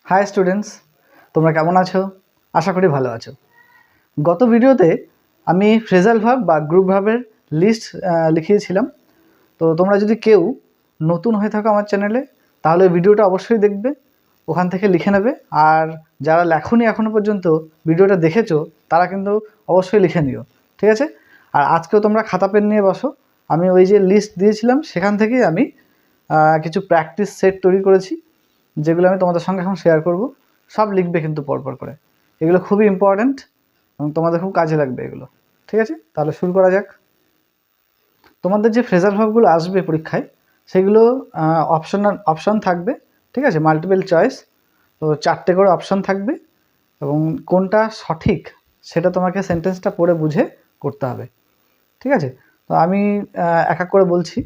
High students, তোমরা কেমন আছো? আশা করি ভালো আছো। গত ভিডিওতে আমি ফ্রেজাল ভার্ব বা গ্রুপ ভার্বের লিস্ট লিখিয়েছিলাম। তো তোমরা যদি কেউ নতুন হয়ে থাকো আমার চ্যানেলে, তাহলে ভিডিওটা অবশ্যই দেখবে, ওখান থেকে লিখে নেবে। আর যারা লেখনি এখনও পর্যন্ত, ভিডিওটা দেখেছো, তারা কিন্তু অবশ্যই লিখে নিও, ঠিক আছে? আর আজকেও তোমরা খাতা পেন নিয়ে বসো। আমি ওই যে লিস্ট দিয়েছিলাম সেখান থেকেই আমি কিছু প্র্যাকটিস সেট তৈরি করেছি, যেগুলো আমি তোমাদের সঙ্গে এখন শেয়ার করব। সব লিখবে কিন্তু পরপর করে, এগুলো খুবই ইম্পর্ট্যান্ট এবং তোমাদের খুব কাজে লাগবে এগুলো, ঠিক আছে? তাহলে শুরু করা যাক। তোমাদের যে ফ্রেজাল ভার্বগুলো আসবে পরীক্ষায়, সেগুলো অপশন থাকবে, ঠিক আছে? মাল্টিপল চয়েস, তো 4টে করে অপশন থাকবে এবং কোনটা সঠিক সেটা তোমাকে সেন্টেন্সটা পড়ে বুঝে করতে হবে, ঠিক আছে? তো আমি এক এক করে বলছি,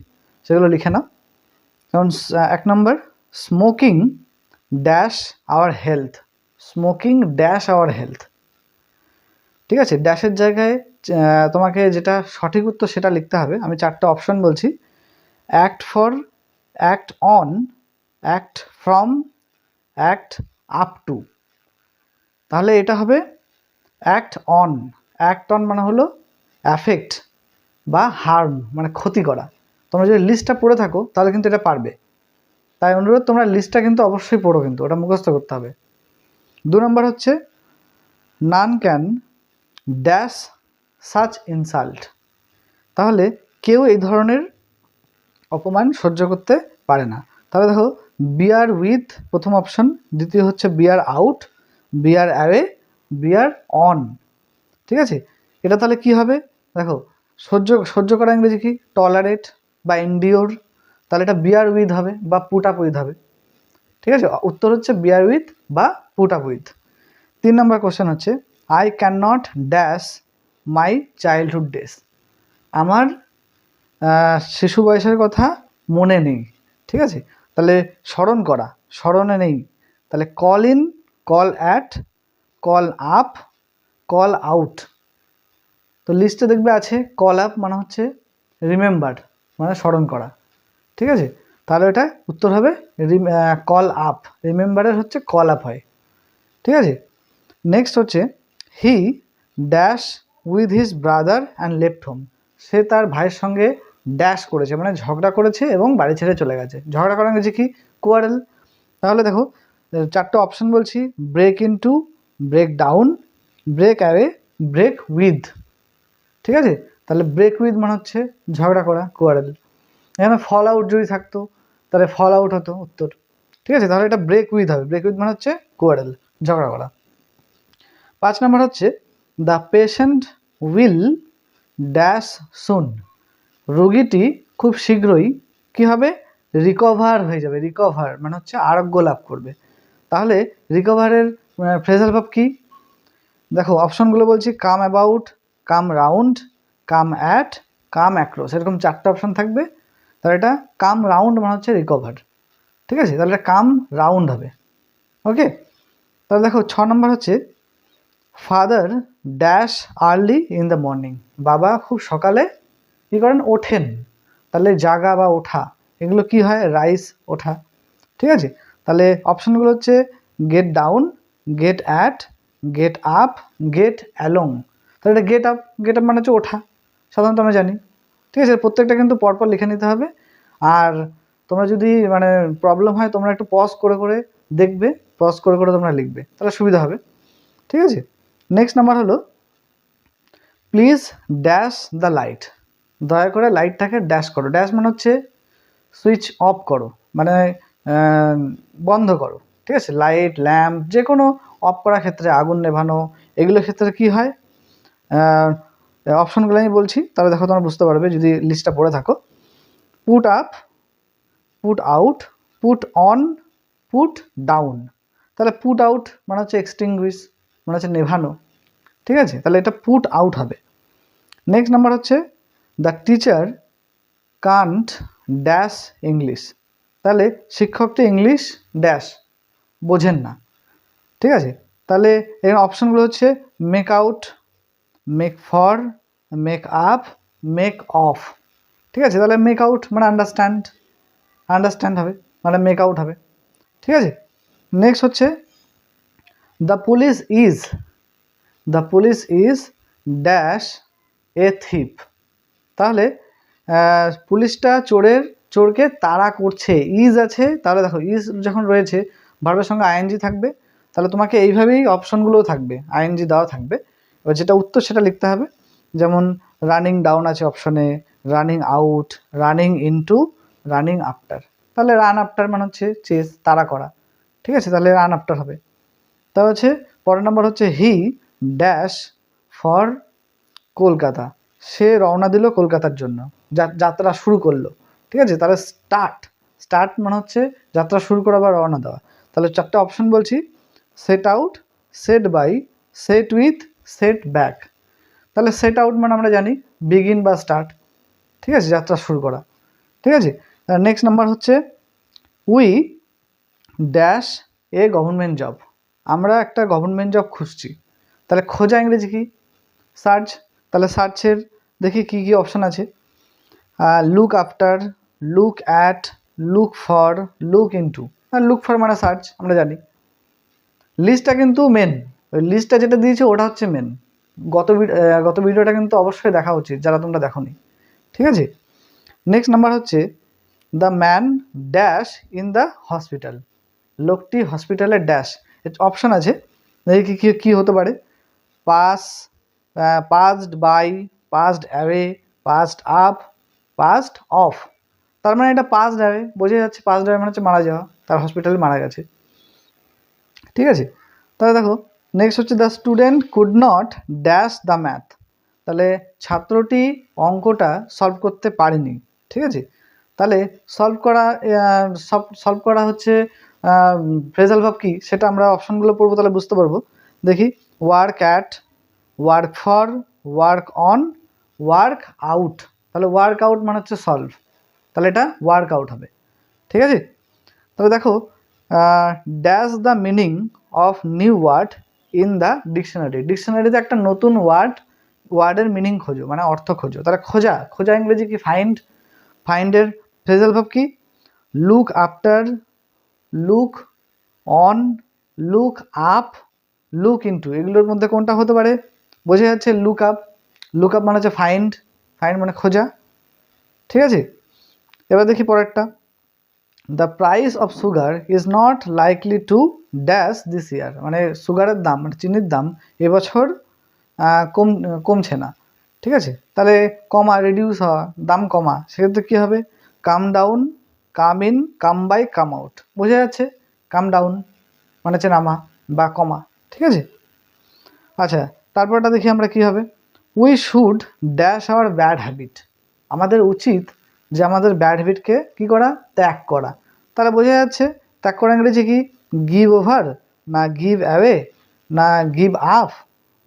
সেগুলো লিখে নাও। যেমন 1 নম্বর, smoking dash our health. Smoking dash our health, ঠিক আছে? ড্যাশের জায়গায় তোমাকে যেটা সঠিক উত্তর সেটা লিখতে হবে। আমি 4টে অপশন বলছি: act for, act on, act from, act up to. তাহলে এটা হবে অ্যাক্ট অন। অ্যাক্ট অন মানে হলো অ্যাফেক্ট বা হার্ম, মানে ক্ষতি করা। তোমরা যদি লিস্টটা পড়ে থাকো তাহলে কিন্তু এটা পারবে। তাই অনুরোধ, তোমরা লিস্টটা কিন্তু অবশ্যই পড়ো, কিন্তু ওটা মুখস্থ করতে হবে। 2 নম্বর হচ্ছে none can dash such insult. তাহলে কেউ এই ধরনের অপমান সহ্য করতে পারে না। তাহলে দেখো, বিয়ার উইথ প্রথম অপশন, দ্বিতীয় হচ্ছে bear out, bear away, bear on, ঠিক আছে? এটা তাহলে কি হবে? দেখো, সহ্য করা ইংরেজি কি? টলারেট বা এন্ডিওর। তাহলে এটা বিয়ার উইথ হবে বা পুট আপ উইথ হবে, ঠিক আছে? উত্তর হচ্ছে বিয়ার উইথ বা পুট আপ উইথ। 3 নম্বর কোশ্চেন হচ্ছে I cannot dash my childhood days. আমার শিশু বয়সের কথা মনে নেই, ঠিক আছে? তাহলে স্মরণ করা, স্মরণে নেই। তাহলে call in, call at, call up, call out. তো লিস্টে দেখবে আছে কল আপ মানে হচ্ছে রিমেম্বার, মানে স্মরণ করা, ঠিক আছে? তাহলে এটা উত্তর হবে কল আপ। রিমেম্বারের হচ্ছে কল আপ হয়, ঠিক আছে? নেক্সট হচ্ছে he dash with his brother and left home. সে তার ভাইয়ের সঙ্গে ড্যাশ করেছে, মানে ঝগড়া করেছে এবং বাড়ি ছেড়ে চলে গেছে। ঝগড়া করা গেছে কি? কোয়ারেল। তাহলে দেখো, 4টে অপশন বলছি: break into, break down, break away, break with, ঠিক আছে? তাহলে ব্রেক উইথ মানে হচ্ছে ঝগড়া করা, কোয়ারেল। এখানে ফল আউট যদি থাকতো তাহলে ফল আউট হতো উত্তর, ঠিক আছে? তাহলে এটা ব্রেক উইথ হবে। ব্রেক উইথ মানে হচ্ছে কোয়ারেল, ঝগড়া করা। 5 নম্বর হচ্ছে দ্য পেশেন্ট উইল ড্যাশ সুন। রোগীটি খুব শীঘ্রই কী হবে? রিকভার হয়ে যাবে। রিকভার মানে হচ্ছে আরোগ্য লাভ করবে। তাহলে রিকভারের ফ্রেজাল ভার্ব কি? দেখো, অপশনগুলো বলছি: come about, come round, come at, come across. এরকম 4টে অপশন থাকবে। তাহলে এটা কাম রাউন্ড মানে হচ্ছে রিকভার, ঠিক আছে? তাহলে এটা কাম রাউন্ড হবে, ওকে? তাহলে দেখো 6 নম্বর হচ্ছে father dash early in the morning. বাবা খুব সকালে কী করেন? ওঠেন। তাহলে জাগা বা ওঠা, এগুলো কি হয়? রাইস, ওঠা, ঠিক আছে? তাহলে অপশনগুলো হচ্ছে get down, get at, get up, get along. তাহলে এটা গেট আপ। গেট আপ মানে হচ্ছে ওঠা, সাধারণত আমরা জানি, ঠিক আছে? প্রত্যেকটা কিন্তু পরপর লিখে নিতে হবে। আর তোমরা যদি মানে প্রবলেম হয়, তোমরা একটু পজ করে করে দেখবে, পজ করে করে তোমরা লিখবে, তাহলে সুবিধা হবে, ঠিক আছে? নেক্সট নাম্বার হলো প্লিজ ড্যাশ দ্য লাইট। দয়া করে লাইটটাকে ড্যাশ করো। ড্যাশ মানে হচ্ছে সুইচ অফ করো, মানে বন্ধ করো, ঠিক আছে? লাইট, ল্যাম্প, যে কোনো অফ করার ক্ষেত্রে, আগুন নেভানো, এগুলোর ক্ষেত্রে কি হয়? অপশনগুলো আমি বলছি, তাহলে দেখো তোমরা বুঝতে পারবে যদি লিস্টটা পড়ে থাকো: put up, put out, put on, put down. তাহলে পুট আউট মানে হচ্ছে এক্সটিংগুইশ, মানে হচ্ছে নেভানো, ঠিক আছে? তাহলে এটা পুট আউট হবে। নেক্সট নাম্বার হচ্ছে the teacher can't dash English. তাহলে শিক্ষকটি ইংলিশ ড্যাশ বোঝেন না, ঠিক আছে? তাহলে এখানে অপশনগুলো হচ্ছে make out, make for, make up, make of, ঠিক আছে? তাহলে মেক আউট মানে আন্ডারস্ট্যান্ড, আন্ডারস্ট্যান্ড হবে, মানে মেক আউট হবে, ঠিক আছে? নেক্সট হচ্ছে the police is dash a থিপ। তাহলে পুলিশটা চোরকে তাড়া করছে, ইজ আছে, তাহলে দেখো ইজ যখন রয়েছে ভার্বের সঙ্গে আইএনজি থাকবে, তাহলে তোমাকে এইভাবেই অপশনগুলোও থাকবে, আইএনজি দেওয়া থাকবে। এবার যেটা উত্তর সেটা লিখতে হবে। যেমন রানিং ডাউন আছে অপশনে, running out, running into, running after. তাহলে রান আফটার মানে হচ্ছে চেস, তাড়া করা, ঠিক আছে, তাহলে রান আফটার হবে। তা হচ্ছে পরের নম্বর হচ্ছে হি ড্যাশ ফর কলকাতা, সে রওনা দিল কলকাতার জন্য, যাত্রা শুরু করলো, ঠিক আছে। তাহলে স্টার্ট মানে হচ্ছে যাত্রা শুরু করা বা রওনা দেওয়া। তাহলে 4টে অপশন বলছি, set out, set by, set with, set back. তাহলে সেট আউট মানে আমরা জানি বিগিন বা স্টার্ট, ঠিক আছে, যাত্রা শুরু করা, ঠিক আছে। নেক্সট নাম্বার হচ্ছে we dash a government job, আমরা একটা গভর্নমেন্ট জব খুঁজছি। তাহলে খোঁজা ইংরেজি কি? সার্চ। তাহলে সার্চের দেখি কি কি অপশান আছে। Look after, look at, look for, look into. Look for মানে সার্চ, আমরা জানি। লিস্টটা কিন্তু মেন, ওই লিস্টটা যেটা দিয়েছে ওটা হচ্ছে মেন। গত ভিডিওটা কিন্তু অবশ্যই দেখা উচিত যারা তোমরা দেখোনি, ঠিক আছে। নেক্সট নাম্বার হচ্ছে the man dash in the hospital, লোকটি হসপিটালে ড্যাশ। অপশান আছে, দেখি কী হতে পারে। Passed by, passed away, passed up, passed off. তার মানে এটা পাস্ট অ্যাওয়ে, বোঝা যাচ্ছে পাস্ট অ্যাওয়ে মানে হচ্ছে মারা যাওয়া, তার হসপিটালে মারা গেছে, ঠিক আছে। তাহলে দেখো নেক্সট হচ্ছে the student could not dash the math, তাহলে ছাত্রটি অঙ্কটা সলভ করতে পারেনি, ঠিক আছে। তাহলে সলভ করা হচ্ছে ফ্রেজাল ভার্ব কি সেটা আমরা অপশনগুলো পড়বো, তাহলে বুঝতে পারবো। দেখি work at, work for, work on, work out. তাহলে ওয়ার্ক আউট মানে হচ্ছে সলভ, তাহলে এটা ওয়ার্ক আউট হবে, ঠিক আছে। তাহলে দেখো dash the meaning of new word in the dictionary, ডিকশনারিতে একটা নতুন ওয়ার্ডের মিনিং খোঁজো, মানে অর্থ খোঁজো। তাহলে খোঁজা ইংরেজি কি? ফাইন্ডের ফ্রেজাল ভার্ব কি? Look after, look on, look up, look into. এগুলোর মধ্যে কোনটা হতে পারে? বোঝা যাচ্ছে লুক আপ মানে হচ্ছে ফাইন্ড মানে খোঁজা, ঠিক আছে। এবার দেখি পরেরটা, the price of sugar is not likely to dash this ইয়ার, মানে সুগারের দাম মানে চিনির দাম এবছর কমছে না, ঠিক আছে। তাহলে কমা, রিডিউস হওয়া, দাম কমা, সেক্ষেত্রে কী হবে? Come down, come in, come by, come out. বোঝা যাচ্ছে কাম ডাউন মানে হচ্ছে নামা বা কমা, ঠিক আছে। আচ্ছা তারপরটা দেখি আমরা কী হবে। We should dash our bad habit, আমাদের উচিত যে আমাদের ব্যাড হ্যাবিটকে কী করা? ত্যাগ করা। তাহলে বোঝা যাচ্ছে ত্যাগ করা ইংরেজি কি? গিভ ওভার, না গিভ অ্যাওয়ে, না গিভ আপ,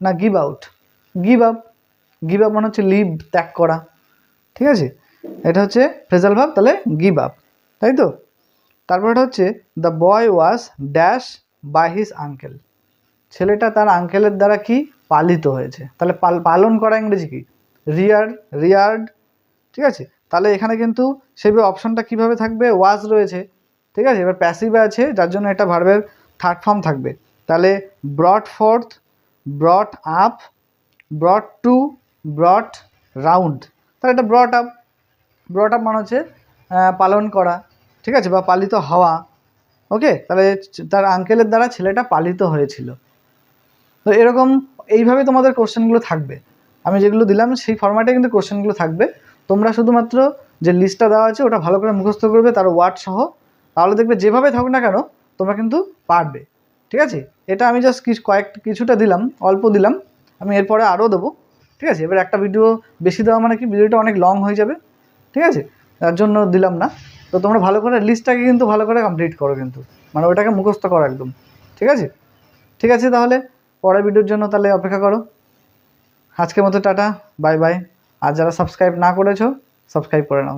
না গিভ আউট? গিভ আপ মানে হচ্ছে লিভ, ত্যাগ করা, ঠিক আছে। এটা হচ্ছে ফ্রেজাল ভার্ব, তাহলে গিভ আপ, তাই তো। তারপরটা হচ্ছে the boy was dash by his uncle, ছেলেটা তার আঙ্কেলের দ্বারা কি? পালিত হয়েছে। তাহলে পালন করা ইংরেজি কি? রিয়ার্ড, ঠিক আছে। তাহলে এখানে কিন্তু সেভাবে অপশনটা কিভাবে থাকবে? ওয়াজ রয়েছে, ঠিক আছে। এবার প্যাসিভ আছে যার জন্য এটা ভার্বের থার্ড ফর্ম থাকবে। তাহলে ব্রট fourth, brought up, ব্রট two, ব্রট round. তাহলে এটা ব্রট আপ মানে হচ্ছে পালন করা, ঠিক আছে, বা পালিত হওয়া, ওকে। তাহলে তার আঙ্কেলের দ্বারা ছেলেটা পালিত হয়েছিল। তো এরকম এইভাবে তোমাদের কোশ্চেনগুলো থাকবে, আমি যেগুলো দিলাম সেই ফরম্যাটে কিন্তু কোশ্চেনগুলো থাকবে। তোমরা শুধুমাত্র যে লিস্টটা দেওয়া আছে ওটা ভালো করে মুখস্থ করবে, তার ওয়ার্ড সহ, তাহলে দেখবে যেভাবে থাকুক না কেন তোমরা কিন্তু পারবে, ঠিক আছে। এটা আমি জাস্ট কিছুটা দিলাম, অল্প দিলাম, আমি এরপরে আরও দেবো, ঠিক আছে। এবার একটা ভিডিও বেশি দেওয়া মানে কি ভিডিওটা অনেক লং হয়ে যাবে, ঠিক আছে, তার জন্য দিলাম না। তো তোমরা ভালো করে লিস্টটাকে কিন্তু ভালো করে কমপ্লিট করো, কিন্তু মানে ওইটাকে মুখস্থ করো একদম, ঠিক আছে। ঠিক আছে, তাহলে পরের ভিডিওর জন্য তাহলে অপেক্ষা করো। আজকের মতো টাটা, বাই বাই। আর যারা সাবস্ক্রাইব না করেছো সাবস্ক্রাইব করে নাও।